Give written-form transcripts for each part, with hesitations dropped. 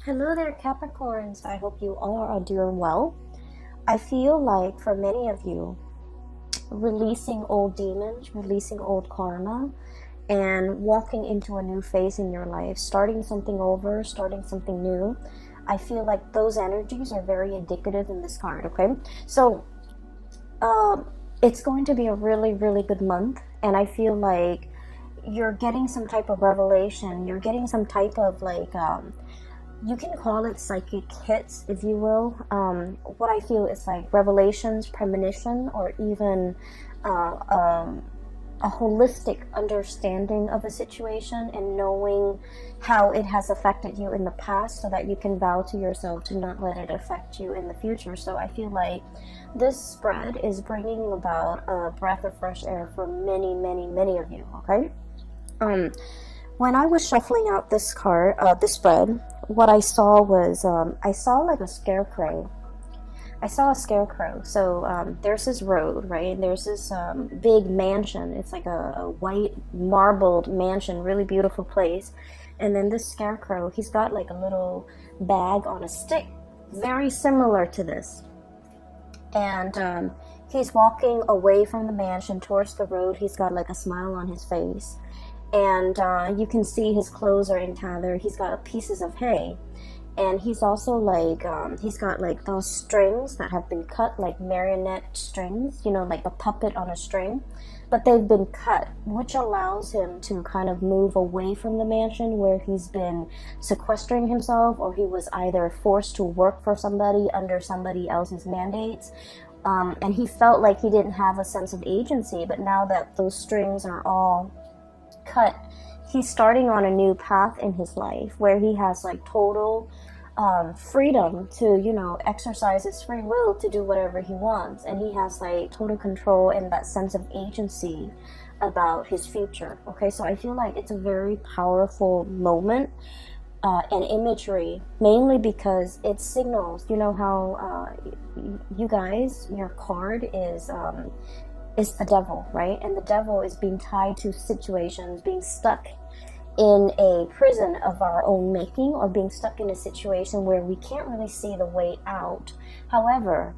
Hello there, Capricorns. I hope you all are doing well. I feel like for many of you, releasing old demons, releasing old karma, and walking into a new phase in your life, starting something over, starting something new. I feel like those energies are very indicative in this card, okay? So, it's going to be a really, really good month, and I feel like you're getting some type of revelation. You're getting some type of you can call it psychic hits, if you will. What I feel is like revelations, premonition, or even a holistic understanding of a situation and knowing how it has affected you in the past so that you can vow to yourself to not let it affect you in the future. So I feel like this spread is bringing about a breath of fresh air for many, many, many of you, okay? When I was shuffling out this card, this spread, what I saw was, I saw like a scarecrow. I saw a scarecrow. So there's this road, right? And there's this big mansion. It's like a white marbled mansion, really beautiful place. And then this scarecrow, he's got like a little bag on a stick, very similar to this. And he's walking away from the mansion towards the road. He's got like a smile on his face. And you can see his clothes are in tather. He's got pieces of hay. And he's also like, he's got like those strings that have been cut, like marionette strings, you know, like a puppet on a string. But they've been cut, which allows him to kind of move away from the mansion where he's been sequestering himself, or he was either forced to work for somebody under somebody else's mandates. And he felt like he didn't have a sense of agency. But now that those strings are all cut, he's starting on a new path in his life where he has like total freedom to, you know, exercise his free will to do whatever he wants, and he has like total control and that sense of agency about his future. Okay, so I feel like it's a very powerful moment and imagery, mainly because it signals, you know how you guys, your card is the devil, right? And the devil is being tied to situations, being stuck in a prison of our own making, or being stuck in a situation where we can't really see the way out. However,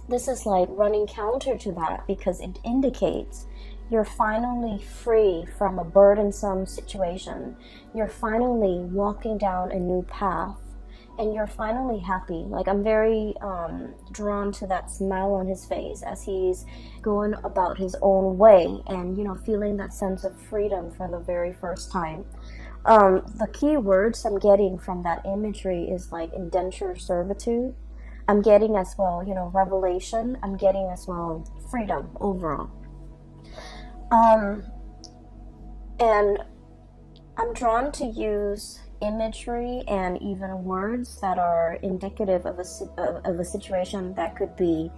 this is like running counter to that, because it indicates you're finally free from a burdensome situation. You're finally walking down a new path, and you're finally happy. Like, I'm very drawn to that smile on his face as he's going about his own way and, you know, feeling that sense of freedom for the very first time. The key words I'm getting from that imagery is like indenture servitude. I'm getting as well, you know, revelation. I'm getting as well freedom overall. And I'm drawn to use imagery and even words that are indicative of a situation that could be,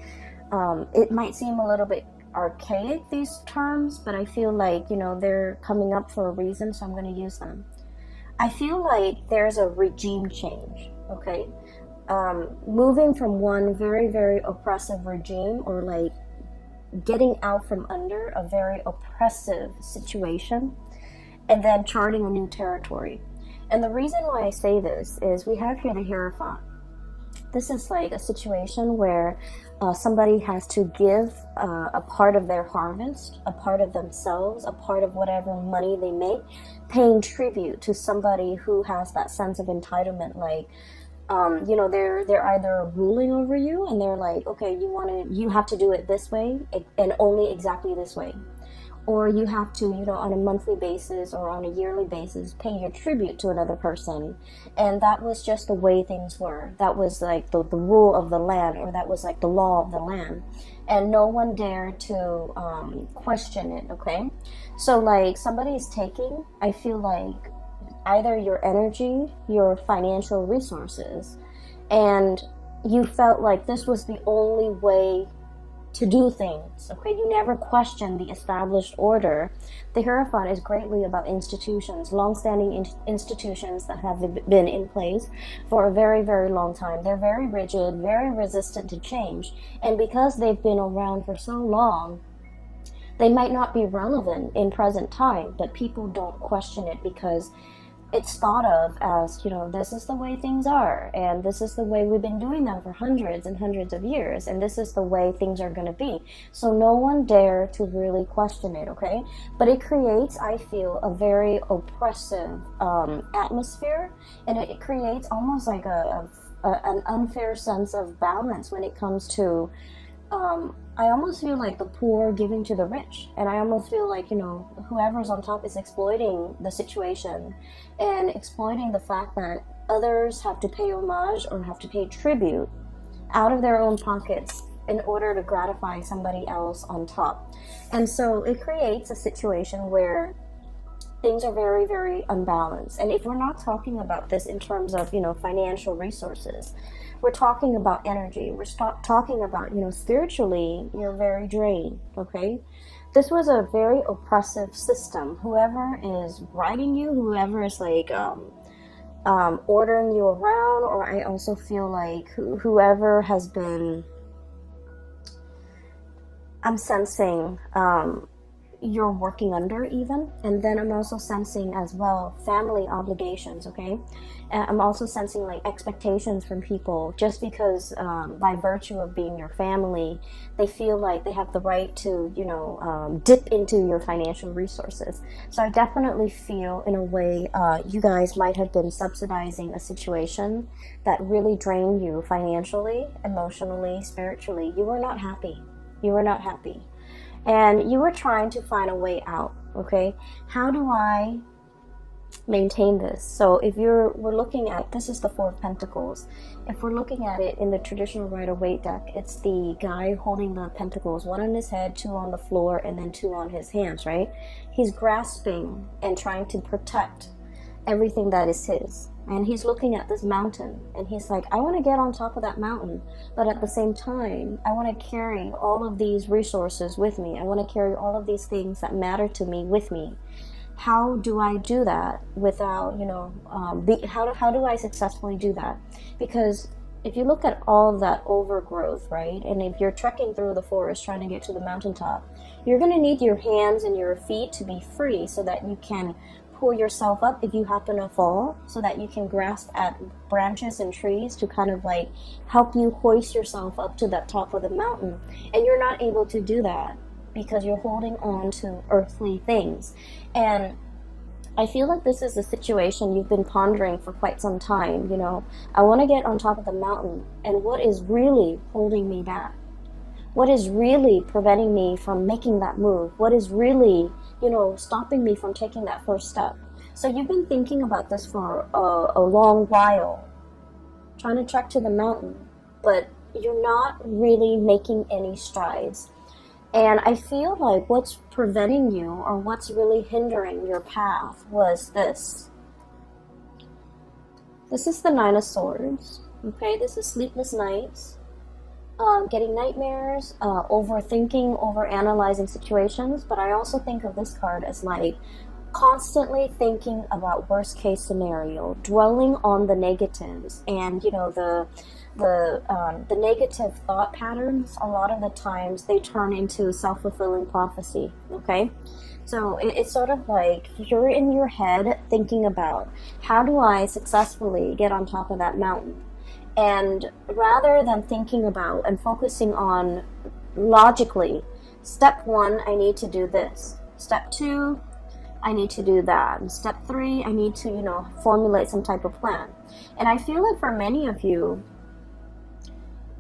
it might seem a little bit archaic, these terms, but I feel like, you know, they're coming up for a reason, so I'm going to use them. I feel like there's a regime change, okay? Moving from one very, very oppressive regime, or like getting out from under a very oppressive situation, and then charting a new territory. And the reason why I say this is we have here the Hierophant. This is like a situation where somebody has to give a part of their harvest, a part of themselves, a part of whatever money they make, paying tribute to somebody who has that sense of entitlement. Like, you know, they're either ruling over you, and they're like, okay, you have to do it this way and only exactly this way. Or you have to, you know, on a monthly basis or on a yearly basis, pay your tribute to another person. And that was just the way things were. That was like the rule of the land, or that was like the law of the land. And no one dared to question it, okay? So like somebody is taking, I feel like, either your energy, your financial resources, and you felt like this was the only way to do things, okay? You never question the established order. The Hierophant is greatly about institutions, long-standing institutions that have been in place for a very, very long time. They're very rigid, very resistant to change, and because they've been around for so long, they might not be relevant in present time, but people don't question it because it's thought of as, this is the way things are, and this is the way we've been doing them for hundreds and hundreds of years, and this is the way things are going to be. So no one dare to really question it, okay? But it creates, I feel, a very oppressive atmosphere, and it creates almost like an unfair sense of balance when it comes to I almost feel like the poor giving to the rich, and I almost feel like, whoever's on top is exploiting the situation and exploiting the fact that others have to pay homage or have to pay tribute out of their own pockets in order to gratify somebody else on top. And so it creates a situation where things are very, very unbalanced. And if we're not talking about this in terms of, financial resources, we're talking about energy. We're talking about, spiritually, you're very drained, okay? This was a very oppressive system. Whoever is writing you, whoever is like ordering you around, or I also feel like whoever has been, I'm sensing, you're working under even. And then I'm also sensing as well family obligations, okay? And I'm also sensing like expectations from people, just because by virtue of being your family, they feel like they have the right to, dip into your financial resources. So I definitely feel in a way you guys might have been subsidizing a situation that really drained you financially, emotionally, spiritually. You were not happy. You were not happy. And you were trying to find a way out, okay? How do I maintain this? So if we're looking at, this is the Four of Pentacles. If we're looking at it in the traditional Rider-Waite deck, it's the guy holding the pentacles, one on his head, two on the floor, and then two on his hands, right? He's grasping and trying to protect everything that is his. And he's looking at this mountain, and he's like, I want to get on top of that mountain, but at the same time, I want to carry all of these resources with me. I want to carry all of these things that matter to me with me. How do I do that without, how do I successfully do that? Because if you look at all of that overgrowth, right, and if you're trekking through the forest trying to get to the mountaintop, you're going to need your hands and your feet to be free so that you can pull yourself up if you happen to fall, so that you can grasp at branches and trees to kind of like help you hoist yourself up to that top of the mountain. And you're not able to do that because you're holding on to earthly things. And I feel like this is a situation you've been pondering for quite some time. I want to get on top of the mountain, and what is really holding me back? What is really preventing me from making that move? What is really, stopping me from taking that first step? So you've been thinking about this for a long while, trying to trek to the mountain, but you're not really making any strides. And I feel like what's preventing you, or what's really hindering your path, was this. This is the Nine of Swords, okay? This is sleepless nights. Getting nightmares, overthinking, overanalyzing situations, but I also think of this card as like constantly thinking about worst case scenario, dwelling on the negatives, and the negative thought patterns. A lot of the times they turn into self-fulfilling prophecy. Okay, so it's sort of like you're in your head thinking about, how do I successfully get on top of that mountain? And rather than thinking about and focusing on logically, step 1, I need to do this. Step 2, I need to do that. And step 3, I need to, formulate some type of plan. And I feel like for many of you,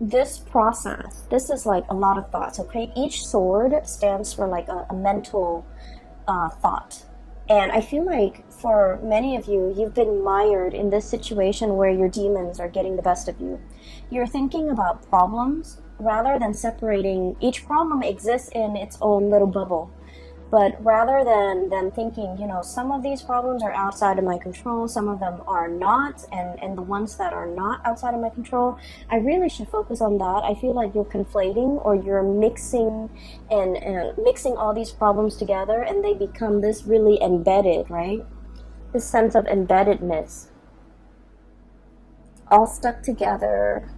this process, this is like a lot of thoughts, okay? Each sword stands for like a mental thought. And I feel like for many of you, you've been mired in this situation where your demons are getting the best of you. You're thinking about problems rather than separating. Each problem exists in its own little bubble. But rather than thinking, some of these problems are outside of my control, some of them are not, and the ones that are not outside of my control, I really should focus on that. I feel like you're conflating, or you're mixing mixing all these problems together, and they become this really embedded, right? This sense of embeddedness, all stuck together,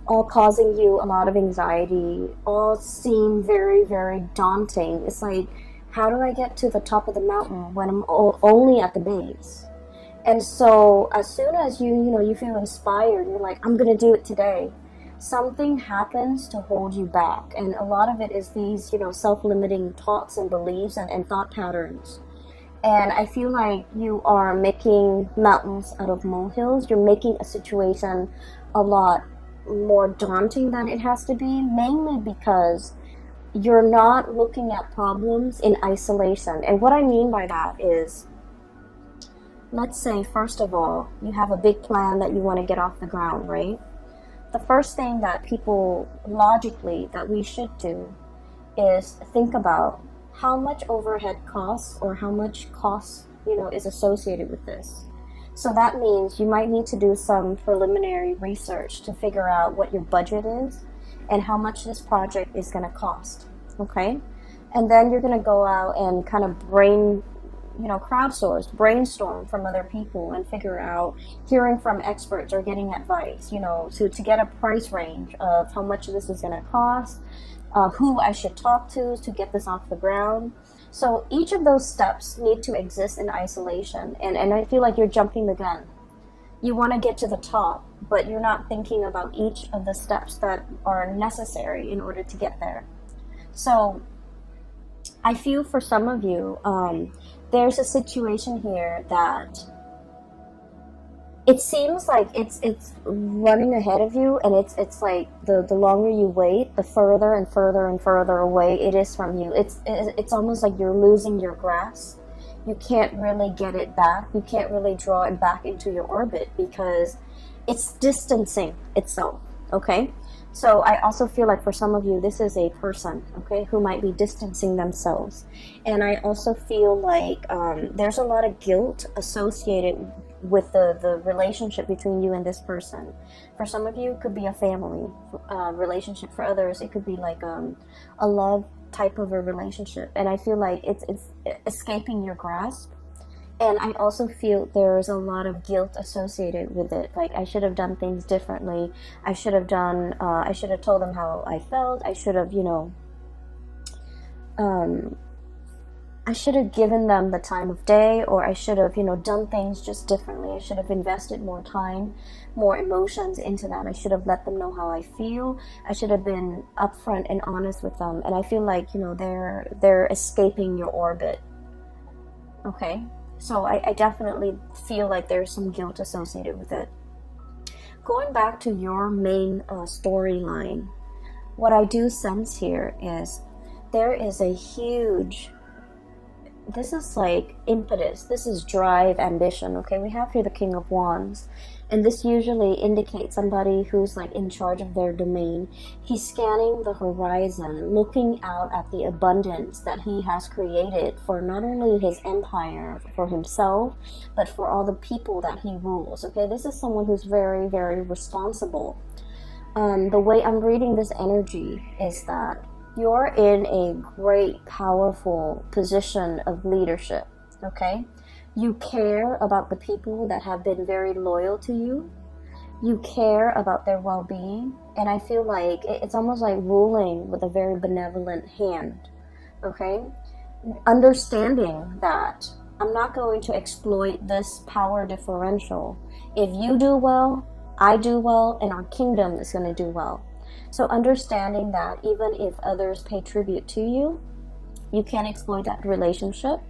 all causing you a lot of anxiety, all seem very, very daunting. It's like, how do I get to the top of the mountain when I'm only at the base? And so as soon as you feel inspired, you're like, I'm gonna do it today. Something happens to hold you back. And a lot of it is these, self-limiting thoughts and beliefs and thought patterns. And I feel like you are making mountains out of molehills. You're making a situation a lot more daunting than it has to be, mainly because you're not looking at problems in isolation. And what I mean by that is, let's say, first of all, you have a big plan that you want to get off the ground, right? The first thing that people logically that we should do is think about how much overhead costs or how much cost, is associated with this. So that means you might need to do some preliminary research to figure out what your budget is and how much this project is going to cost, okay? And then you're going to go out and kind of crowdsource, brainstorm from other people and figure out, hearing from experts or getting advice, to get a price range of how much this is going to cost, who I should talk to get this off the ground. So each of those steps need to exist in isolation. And I feel like you're jumping the gun. You want to get to the top, but you're not thinking about each of the steps that are necessary in order to get there. So I feel for some of you, there's a situation here that it seems like it's running ahead of you, and it's like the longer you wait, the further and further and further away it is from you. It's almost like you're losing your grasp. You can't really get it back. You can't really draw it back into your orbit because it's distancing itself, okay? So I also feel like for some of you, this is a person, okay, who might be distancing themselves. And I also feel like there's a lot of guilt associated with the relationship between you and this person. For some of you, it could be a family relationship. For others, it could be like a love type of a relationship. And I feel like it's escaping your grasp. And I also feel there's a lot of guilt associated with it. Like, I should have done things differently. I should have told them how I felt. I should have, I should have given them the time of day, or I should have, done things just differently. I should have invested more time, more emotions into that. I should have let them know how I feel. I should have been upfront and honest with them. And I feel like, they're escaping your orbit. Okay? So I definitely feel like there's some guilt associated with it. Going back to your main storyline, what I do sense here is there is a huge, this is like impetus, this is drive, ambition, okay? We have here the King of Wands, and this usually indicates somebody who's like in charge of their domain. He's scanning the horizon, looking out at the abundance that he has created for not only his empire, for himself, but for all the people that he rules, okay? This is someone who's very, very responsible. The way I'm reading this energy is that you're in a great, powerful position of leadership, okay? You care about the people that have been very loyal to you. You care about their well-being. And I feel like it's almost like ruling with a very benevolent hand, okay? Understanding that I'm not going to exploit this power differential. If you do well, I do well, and our kingdom is going to do well. So understanding that even if others pay tribute to you, you can't exploit that relationship.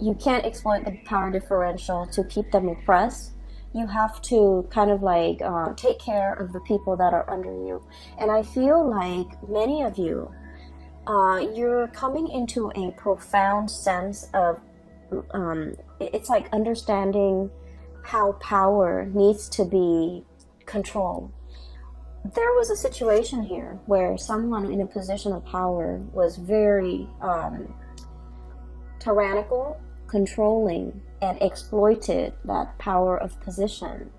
You can't exploit the power differential to keep them oppressed. You have to kind of like take care of the people that are under you. And I feel like many of you, you're coming into a profound sense of, it's like understanding how power needs to be controlled. There was a situation here where someone in a position of power was very tyrannical, controlling, and exploited that power of position.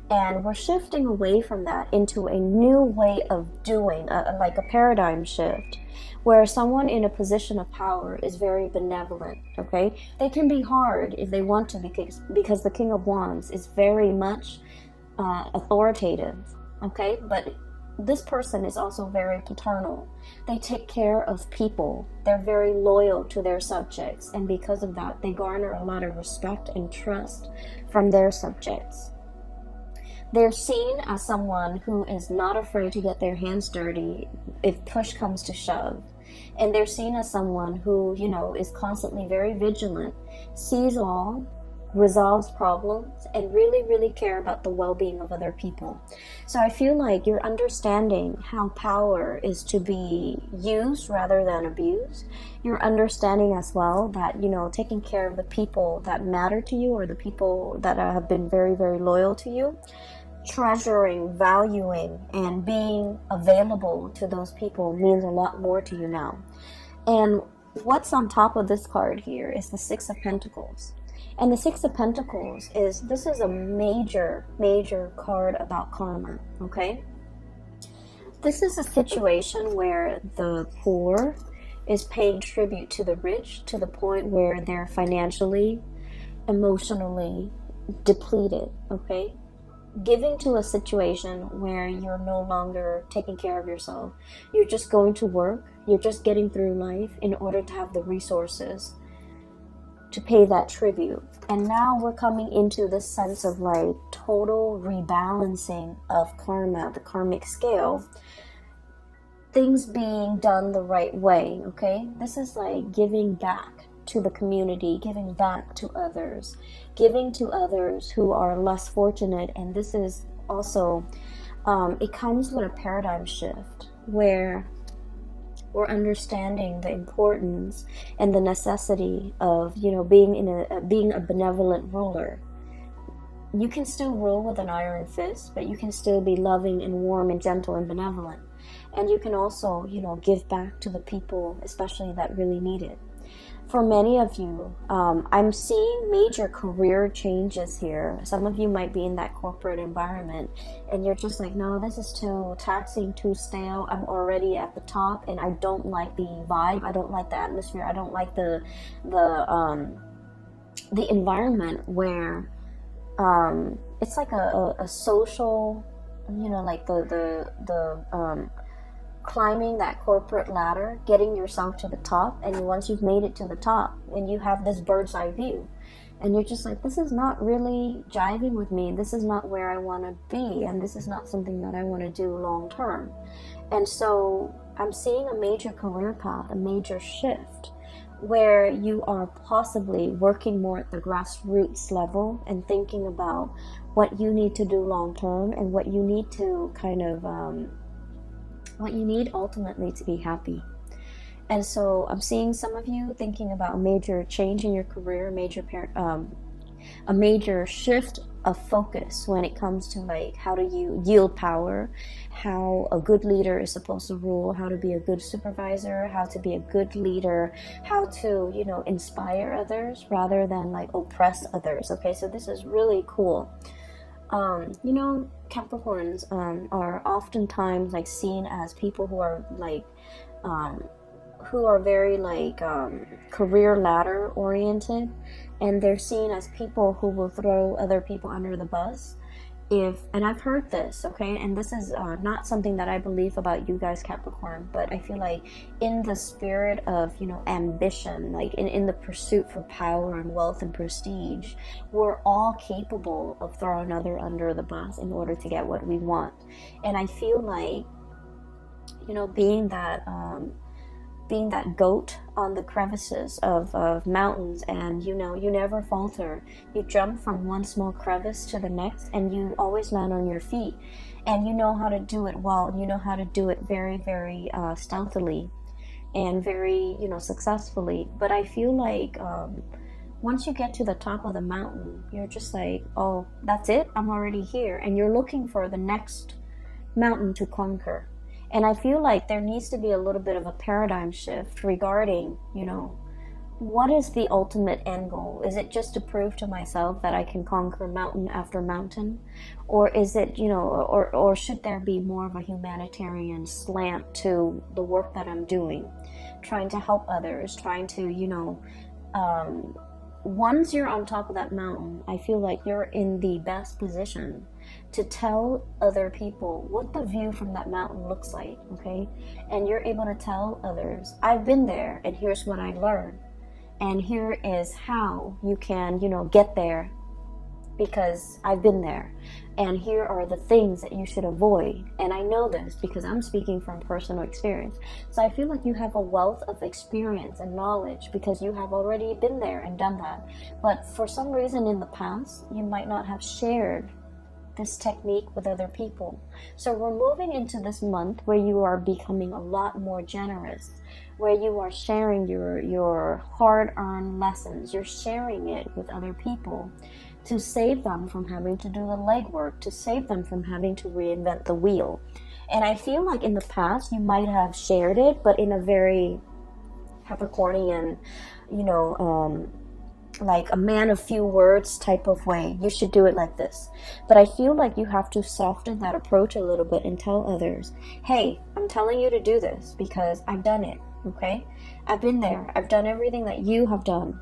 And we're shifting away from that into a new way of doing, like a paradigm shift, where someone in a position of power is very benevolent, okay? They can be hard if they want to, because the King of Wands is very much authoritative, okay? But this person is also very paternal. They take care of people. They're very loyal to their subjects, and because of that, they garner a lot of respect and trust from their subjects. They're seen as someone who is not afraid to get their hands dirty if push comes to shove. And they're seen as someone who, is constantly very vigilant, sees all, resolves problems, and really, really care about the well-being of other people. So I feel like you're understanding how power is to be used rather than abused. You're understanding as well that, taking care of the people that matter to you, or the people that have been very, very loyal to you, treasuring, valuing, and being available to those people means a lot more to you now. And what's on top of this card here is the Six of Pentacles. And the Six of Pentacles this is a major, major card about karma, okay? This is a situation where the poor is paying tribute to the rich to the point where they're financially, emotionally depleted, okay? Giving to a situation where you're no longer taking care of yourself. You're just going to work. You're just getting through life in order to have the resources to pay that tribute. And now we're coming into this sense of like total rebalancing of karma, the karmic scale. Things being done the right way, okay? This is like giving back to the community, giving back to others, giving to others who are less fortunate. And this is also, it comes with a paradigm shift where we're understanding the importance and the necessity of, being a benevolent ruler. You can still rule with an iron fist, but you can still be loving and warm and gentle and benevolent. And you can also, give back to the people, especially that really need it. For many of you, I'm seeing major career changes here. Some of you might be in that corporate environment and you're just like, no, this is too taxing, too stale. I'm already at the top and I don't like the vibe. I don't like the atmosphere. I don't like the environment where it's like a social, like the climbing that corporate ladder, getting yourself to the top, and once you've made it to the top and you have this bird's eye view and you're just like, this is not really jiving with me, this is not where I want to be, and this is not something that I want to do long term. And so I'm seeing a major career path, a major shift where you are possibly working more at the grassroots level and thinking about what you need to do long term and what you need to kind of what you need ultimately to be happy. And so I'm seeing some of you thinking about a major change in your career, a major shift of focus when it comes to like how do you yield power, how a good leader is supposed to rule, how to be a good supervisor, how to be a good leader, how to inspire others rather than like oppress others. Okay, so this is really cool. Capricorns are oftentimes like seen as people who are like very like career ladder oriented, and they're seen as people who will throw other people under the bus and I've heard this, okay, and this is not something that I believe about you guys, Capricorn, but I feel like in the spirit of, ambition, like in the pursuit for power and wealth and prestige, we're all capable of throwing another under the bus in order to get what we want. And I feel like, being that goat on the crevices of mountains, and you never falter. You jump from one small crevice to the next and you always land on your feet, and you know how to do it well, and you know how to do it very, very stealthily and very successfully. But I feel like once you get to the top of the mountain, you're just like, oh, that's it, I'm already here, and you're looking for the next mountain to conquer. And I feel like there needs to be a little bit of a paradigm shift regarding, what is the ultimate end goal? Is it just to prove to myself that I can conquer mountain after mountain? Or is it, or should there be more of a humanitarian slant to the work that I'm doing? Trying to help others, trying to, once you're on top of that mountain, I feel like you're in the best position to tell other people what the view from that mountain looks like, okay? And you're able to tell others, I've been there and here's what I learned. And here is how you can, get there because I've been there. And here are the things that you should avoid. And I know this because I'm speaking from personal experience. So I feel like you have a wealth of experience and knowledge because you have already been there and done that. But for some reason in the past, you might not have shared this technique with other people. So we're moving into this month where you are becoming a lot more generous, where you are sharing your hard-earned lessons. You're sharing it with other people to save them from having to do the legwork, to save them from having to reinvent the wheel. And I feel like in the past you might have shared it, but in a very Capricornian, like a man of few words type of way. You should do it like this. But I feel like you have to soften that approach a little bit and tell others, hey, I'm telling you to do this because I've done it, okay? I've been there. I've done everything that you have done.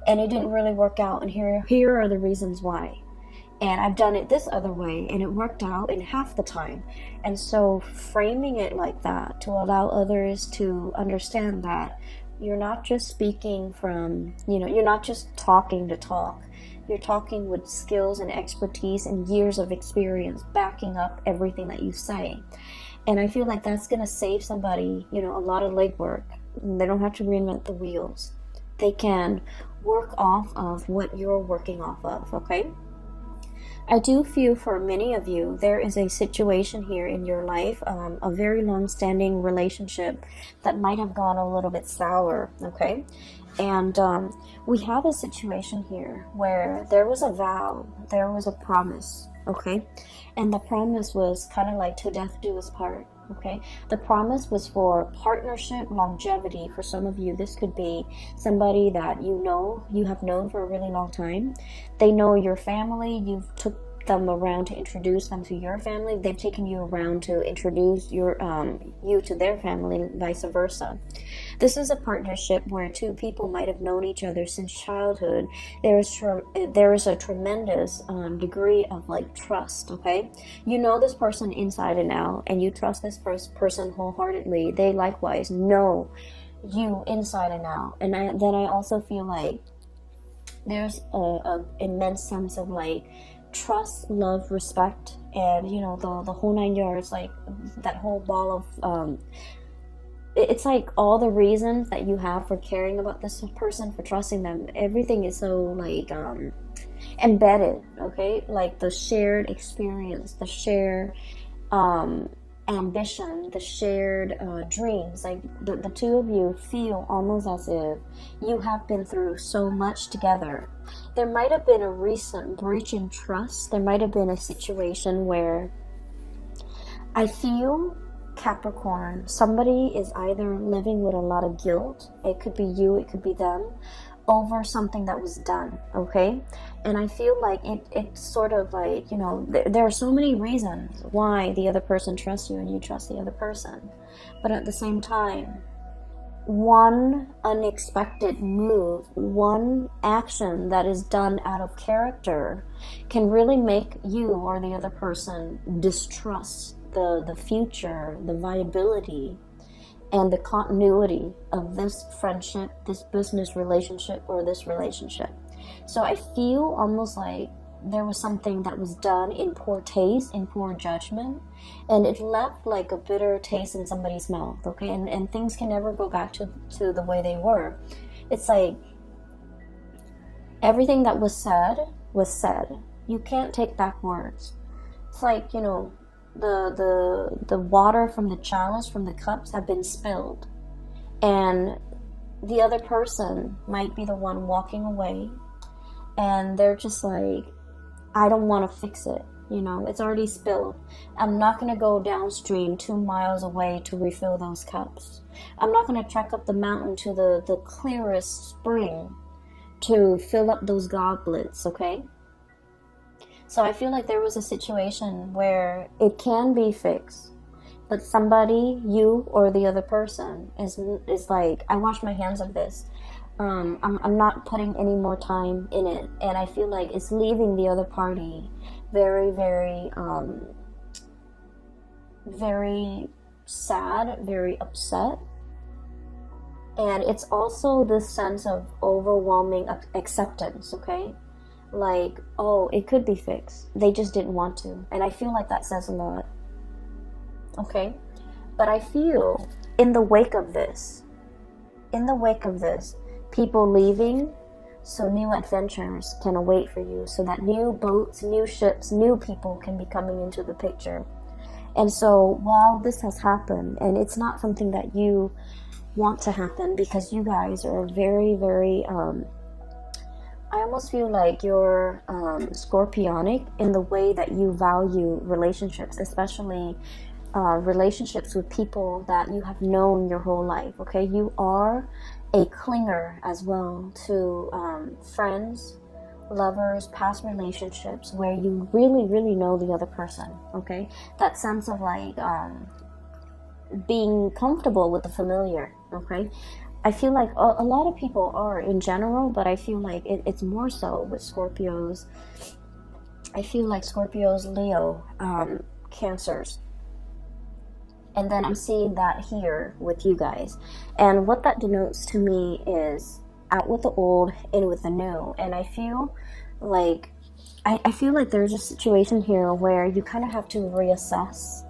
And it didn't really work out. And here are the reasons why. And I've done it this other way. And it worked out in half the time. And so framing it like that to allow others to understand that you're not just speaking from, you're not just talking to talk. You're talking with skills and expertise and years of experience backing up everything that you say. And I feel like that's going to save somebody, a lot of legwork. They don't have to reinvent the wheels. They can work off of what you're working off of, okay? I do feel for many of you, there is a situation here in your life, a very long-standing relationship that might have gone a little bit sour, okay? And we have a situation here where there was a vow, there was a promise, okay? And the promise was kind of like to death do us part, okay? The promise was for partnership, longevity. For some of you, this could be somebody that you have known for a really long time. They know your family. You've took them around to introduce them to your family. They've taken you around to introduce you to their family, vice versa. This is a partnership where two people might have known each other since childhood. There is a tremendous degree of like trust, okay? You know this person inside and out, and you trust this person wholeheartedly. They likewise know you inside and out. And then I also feel like there's a immense sense of like trust, love, respect, and the whole 9 yards, like that whole ball of it's like all the reasons that you have for caring about this person, for trusting them, everything is so like embedded, okay? Like the shared experience, the shared ambition, the shared dreams. Like the two of you feel almost as if you have been through so much together. There might have been a recent breach in trust. There might have been a situation where I feel, Capricorn, somebody is either living with a lot of guilt. It could be you, it could be them, over something that was done, okay? And I feel like it's sort of like, there are so many reasons why the other person trusts you and you trust the other person. But at the same time, one unexpected move, one action that is done out of character can really make you or the other person distrust the future, the viability, and the continuity of this friendship, this business relationship, or this relationship. So I feel almost like there was something that was done in poor taste, in poor judgment, and it left like a bitter taste in somebody's mouth, okay? And things can never go back to the way they were. It's like everything that was said was said. You can't take back words. It's like, the water from the chalice, from the cups, have been spilled, and the other person might be the one walking away, and they're just like, I don't want to fix it, it's already spilled. I'm not going to go downstream 2 miles away to refill those cups. I'm not going to trek up the mountain to the clearest spring to fill up those goblets, okay? So I feel like there was a situation where it can be fixed, but somebody, you or the other person, is like, I wash my hands of this. I'm not putting any more time in it, and I feel like it's leaving the other party very, very, very sad, very upset. And it's also this sense of overwhelming acceptance, okay? Like, oh, it could be fixed. They just didn't want to. And I feel like that says a lot, okay? But I feel in the wake of this, people leaving, so new adventures can await for you, so that new boats, new ships, new people can be coming into the picture. And so while this has happened, and it's not something that you want to happen, because you guys are very, very, I almost feel like you're scorpionic in the way that you value relationships, especially relationships with people that you have known your whole life, okay? You are a clinger as well to friends, lovers, past relationships where you really, really know the other person, okay? That sense of like being comfortable with the familiar, okay? I feel like a lot of people are in general, but I feel like it's more so with Scorpios. I feel like Scorpios, Leo, Cancers. And then I'm seeing that here with you guys. And what that denotes to me is out with the old, in with the new. And I feel like there's a situation here where you kind of have to reassess.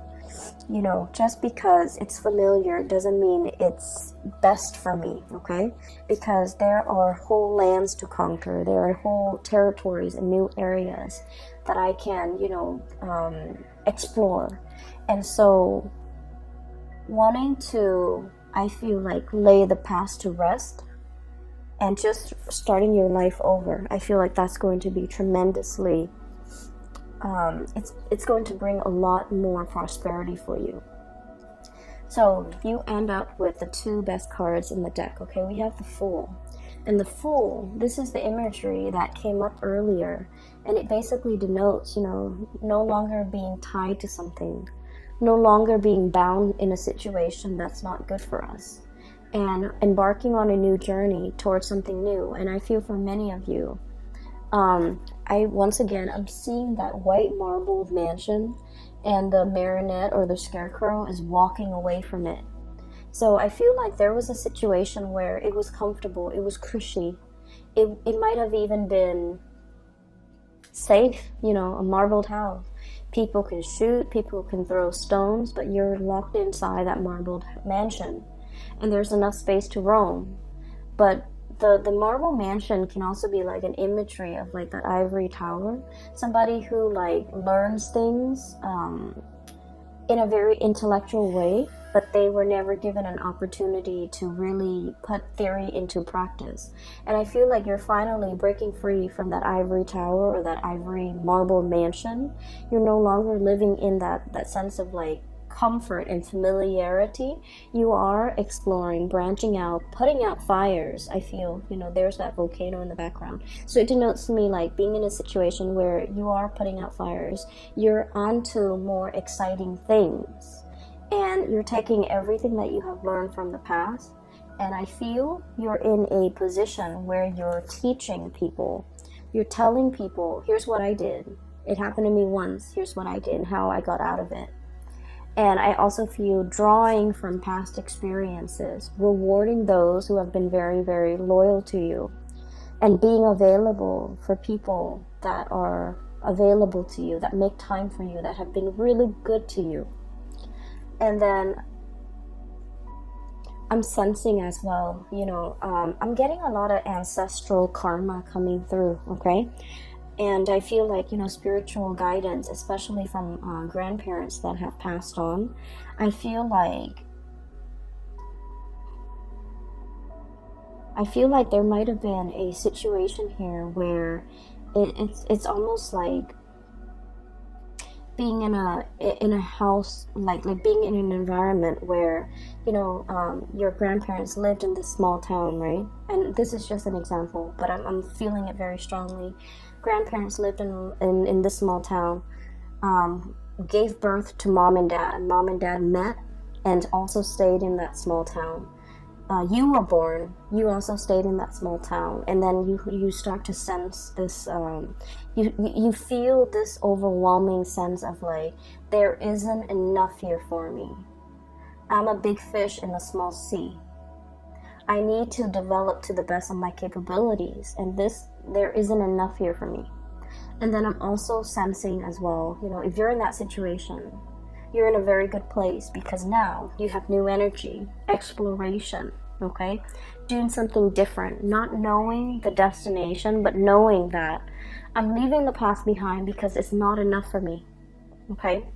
You know, just because it's familiar doesn't mean it's best for me, okay? Because there are whole lands to conquer. There are whole territories and new areas that I can, you know, explore. And so wanting to, I feel like, lay the past to rest and just starting your life over, I feel like that's going to be tremendously it's going to bring a lot more prosperity for you. So you end up with the two best cards in the deck, okay? We have the Fool. And the Fool, this is the imagery that came up earlier, and it basically denotes, you know, no longer being tied to something, no longer being bound in a situation that's not good for us, and embarking on a new journey towards something new. And I feel for many of you, I'm seeing that white marbled mansion, and the marionette or the scarecrow is walking away from it. So I feel like there was a situation where it was comfortable, it was cushy, it might have even been safe, you know, a marbled house. People can shoot, people can throw stones, but you're locked inside that marbled mansion, and there's enough space to roam. But the marble mansion can also be like an imagery of like that ivory tower, somebody who like learns things in a very intellectual way, but they were never given an opportunity to really put theory into practice. And I feel like you're finally breaking free from that ivory tower or that ivory marble mansion. You're no longer living in that sense of like comfort and familiarity. You are exploring, branching out, putting out fires. I feel, you know, there's that volcano in the background. So it denotes to me like being in a situation where you are putting out fires. You're onto more exciting things, and you're taking everything that you have learned from the past, and I feel you're in a position where you're teaching people. You're telling people, here's what I did. It happened to me once. Here's what I did and how I got out of it. And I also feel drawing from past experiences, rewarding those who have been very, very loyal to you, and being available for people that are available to you, that make time for you, that have been really good to you. And then I'm sensing as well, you know, I'm getting a lot of ancestral karma coming through, okay? And I feel like, you know, spiritual guidance, especially from grandparents that have passed on, I feel like there might have been a situation here where it's almost like being in a house, like being in an environment where, you know, your grandparents lived in this small town, right? And this is just an example, but I'm feeling it very strongly. Grandparents lived in this small town, gave birth to mom and dad. Mom and dad met and also stayed in that small town. you were born, you also stayed in that small town, and then you start to sense this, you feel this overwhelming sense of like, there isn't enough here for me. I'm a big fish in a small sea. I need to develop to the best of my capabilities, and there isn't enough here for me. And then I'm also sensing as well, if you're in that situation, you're in a very good place, because now you have new energy, exploration, okay? Doing something different, not knowing the destination, but knowing that I'm leaving the past behind because it's not enough for me, okay?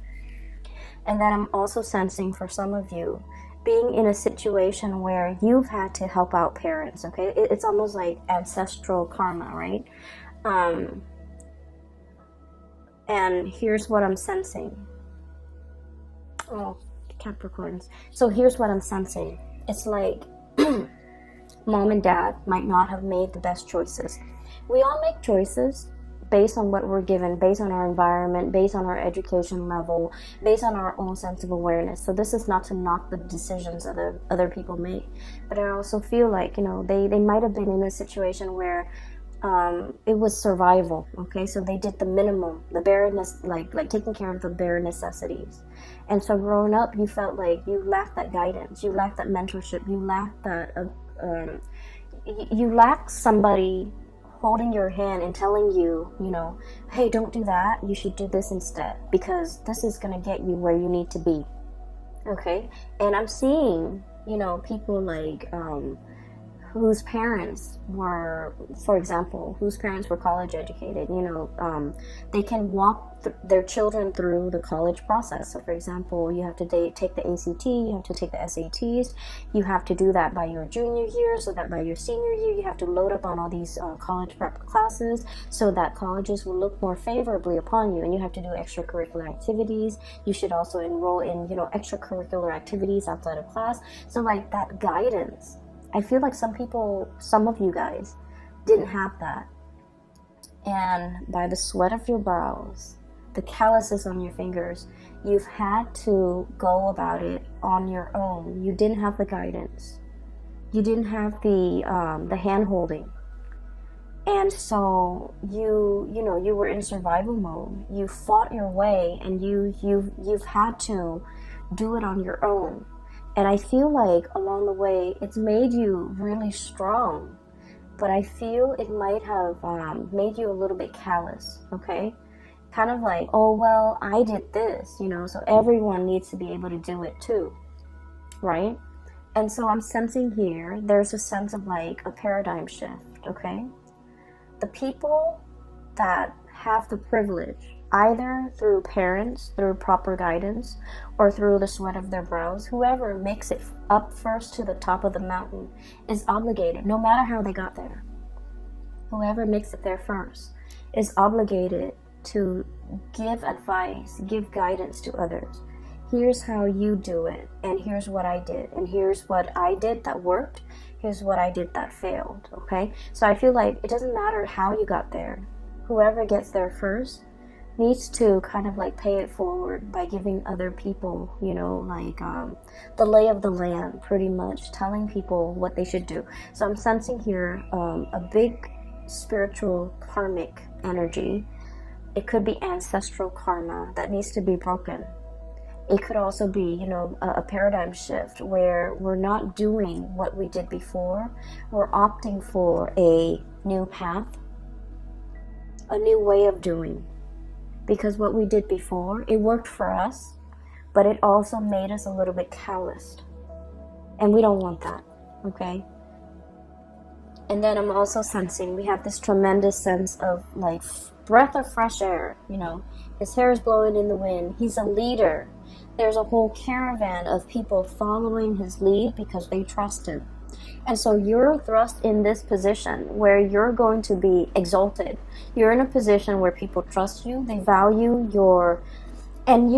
And then I'm also sensing for some of you, being in a situation where you've had to help out parents, okay? It's almost like ancestral karma, right? And here's what I'm sensing. Oh, Capricorns. So here's what I'm sensing. It's like mom and dad might not have made the best choices. We all make choices based on what we're given, based on our environment, based on our education level, based on our own sense of awareness. So this is not to knock the decisions other people make, but I also feel like, they might have been in a situation where it was survival, okay? So they did the minimum, the bare, like taking care of the bare necessities. And so growing up, you felt like you lacked that guidance, you lacked that mentorship, you lacked that, you lacked somebody holding your hand and telling you, hey, don't do that, you should do this instead, because this is going to get you where you need to be, okay? And I'm seeing, people like, whose parents were, for example, college educated, they can walk their children through the college process. So for example, you have to take the ACT, you have to take the SATs, you have to do that by your junior year, so that by your senior year, you have to load up on all these college prep classes, so that colleges will look more favorably upon you, and you have to do extracurricular activities. You should also enroll in, extracurricular activities outside of class. So like that guidance, I feel like some of you guys didn't have that. And by the sweat of your brows, the calluses on your fingers, you've had to go about it on your own. You didn't have the guidance. You didn't have the hand-holding. And so you were in survival mode. You fought your way, and you've had to do it on your own. And I feel like along the way, it's made you really strong, but I feel it might have made you a little bit callous, okay? Kind of like, oh, well, I did this, so everyone needs to be able to do it too, right? And so I'm sensing here, there's a sense of like a paradigm shift, okay? The people that have the privilege, either through parents, through proper guidance, or through the sweat of their brows, whoever makes it up first to the top of the mountain is obligated, no matter how they got there. Whoever makes it there first is obligated to give advice, give guidance to others. Here's how you do it, and here's what I did, and here's what I did that worked, here's what I did that failed, okay? So I feel like it doesn't matter how you got there. Whoever gets there first needs to kind of like pay it forward by giving other people, the lay of the land, pretty much telling people what they should do. So I'm sensing here a big spiritual karmic energy. It could be ancestral karma that needs to be broken. It could also be, a paradigm shift where we're not doing what we did before. We're opting for a new path, a new way of doing. Because what we did before, it worked for us, but it also made us a little bit calloused. And we don't want that, okay? And then I'm also sensing we have this tremendous sense of like breath of fresh air, his hair is blowing in the wind. He's a leader. There's a whole caravan of people following his lead because they trust him. And so you're thrust in this position where you're going to be exalted. You're in a position where people trust you, they value your, and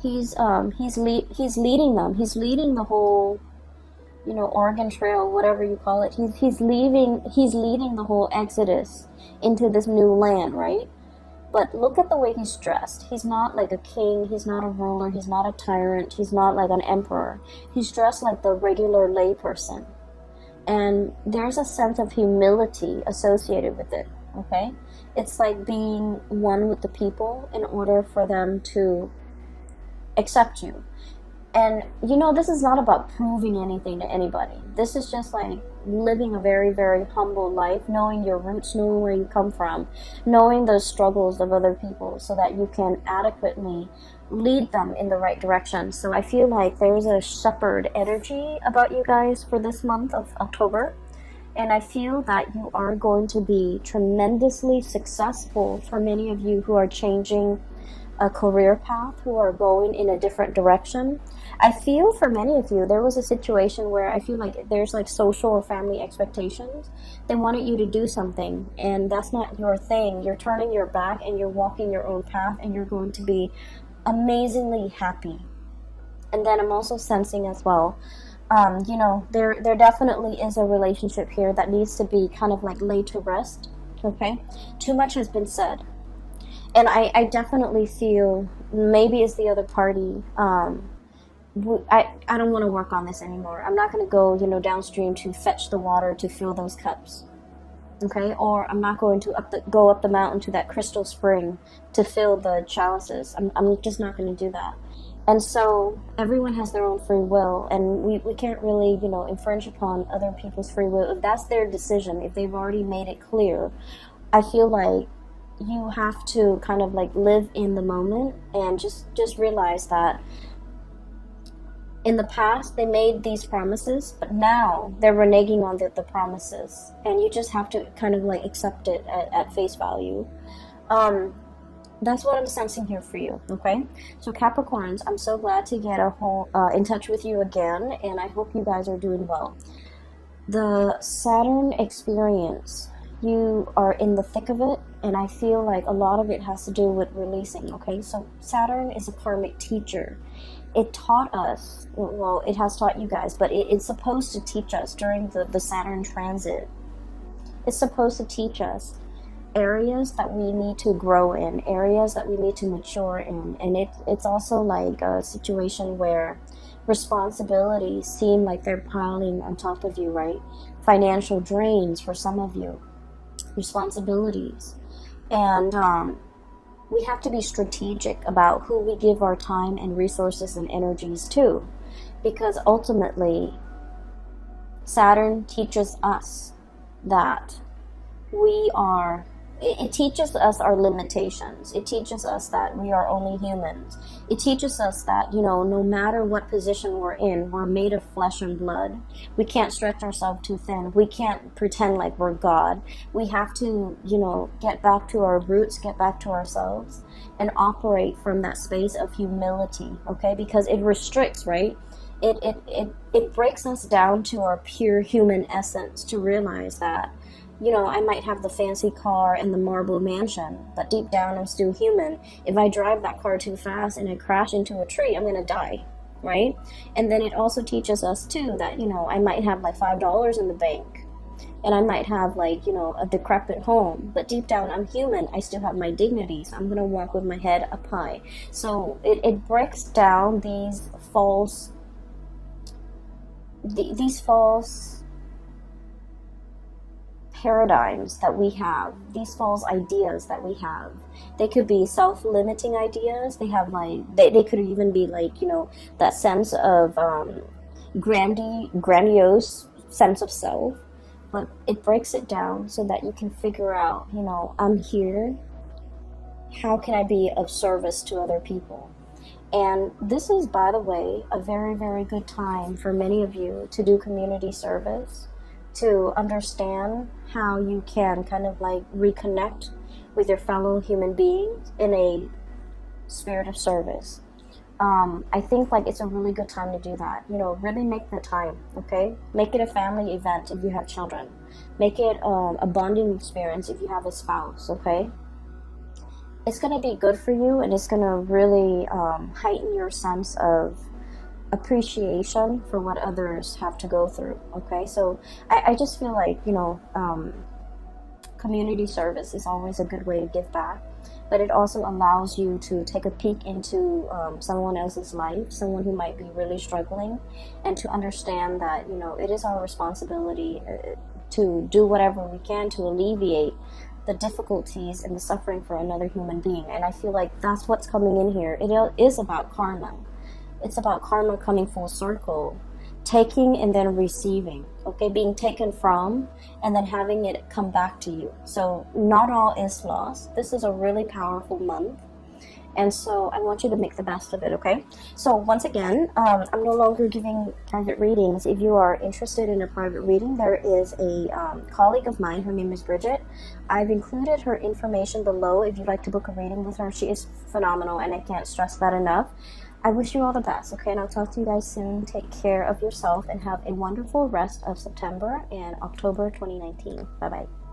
he's leading them. He's leading the whole, Oregon Trail, whatever you call it. He's leading the whole exodus into this new land, right? But look at the way he's dressed. He's not like a king, he's not a ruler, he's not a tyrant, he's not like an emperor. He's dressed like the regular layperson. And there's a sense of humility associated with it, okay? It's like being one with the people in order for them to accept you. And this is not about proving anything to anybody. This is just like living a very, very humble life, knowing your roots, knowing where you come from, knowing the struggles of other people so that you can adequately lead them in the right direction. So I feel like there's a shepherd energy about you guys for this month of October. And I feel that you are going to be tremendously successful for many of you who are changing a career path, who are going in a different direction. I feel for many of you, there was a situation where I feel like there's like social or family expectations. They wanted you to do something, and that's not your thing. You're turning your back and you're walking your own path, and you're going to be amazingly happy. And then I'm also sensing as well, there definitely is a relationship here that needs to be kind of like laid to rest, okay? Too much has been said. And I definitely feel maybe it's the other party. I don't want to work on this anymore. I'm not going to go, downstream to fetch the water to fill those cups. Okay? Or I'm not going to go up the mountain to that crystal spring to fill the chalices. I'm just not going to do that. And so everyone has their own free will, and we can't really, infringe upon other people's free will. If that's their decision, if they've already made it clear, I feel like you have to kind of like live in the moment and just realize that in the past they made these promises, but now they're reneging on the promises, and you just have to kind of like accept it at face value. That's what I'm sensing here for you, okay? So Capricorns, I'm so glad to get in touch with you again, and I hope you guys are doing well. The Saturn experience, you are in the thick of it, and I feel like a lot of it has to do with releasing, okay? So Saturn is a karmic teacher. It taught us, well, it has taught you guys, but it's supposed to teach us during the Saturn transit. It's supposed to teach us areas that we need to grow in, areas that we need to mature in. And it's also like a situation where responsibilities seem like they're piling on top of you, right? Financial drains for some of you, responsibilities. And we have to be strategic about who we give our time and resources and energies to, because ultimately Saturn teaches us that it teaches us our limitations. It teaches us that we are only humans. It teaches us that, no matter what position we're in, we're made of flesh and blood. We can't stretch ourselves too thin. We can't pretend like we're God. We have to, get back to our roots, get back to ourselves, and operate from that space of humility, okay? Because it restricts, right? It breaks us down to our pure human essence to realize that, I might have the fancy car and the marble mansion, but deep down I'm still human. If I drive that car too fast and I crash into a tree, I'm going to die, right? And then it also teaches us too that, I might have like $5 in the bank, and I might have like, a decrepit home, but deep down I'm human. I still have my dignity, so I'm going to walk with my head up high. So it breaks down these false paradigms that we have, these false ideas that we have. They could be self-limiting ideas. They have like they could even be like, that sense of grandiose sense of self. But it breaks it down so that you can figure out, I'm here. How can I be of service to other people? And this is, by the way, a very, very good time for many of you to do community service, to understand how you can kind of like reconnect with your fellow human beings in a spirit of service. I think like it's a really good time to do that. Really make the time, okay? Make it a family event if you have children. Make it a bonding experience if you have a spouse, okay? It's going to be good for you, and it's going to really heighten your sense of appreciation for what others have to go through, okay? So I just feel like, community service is always a good way to give back. but it also allows you to take a peek into someone else's life, someone who might be really struggling, and to understand that, you know, it is our responsibility to do whatever we can to alleviate the difficulties and the suffering for another human being. And I feel like that's what's coming in here. It is about karma. It's about karma coming full circle, taking and then receiving, okay, being taken from and then having it come back to you. So not all is lost. This is a really powerful month, and so I want you to make the best of it, okay? So once again, I'm no longer giving private readings. If you are interested in a private reading, there is a colleague of mine. Her name is Bridget. I've included her information below if you'd like to book a reading with her. She is phenomenal, and I can't stress that enough. I wish you all the best, okay? And I'll talk to you guys soon. Take care of yourself and have a wonderful rest of September and October 2019. Bye-bye.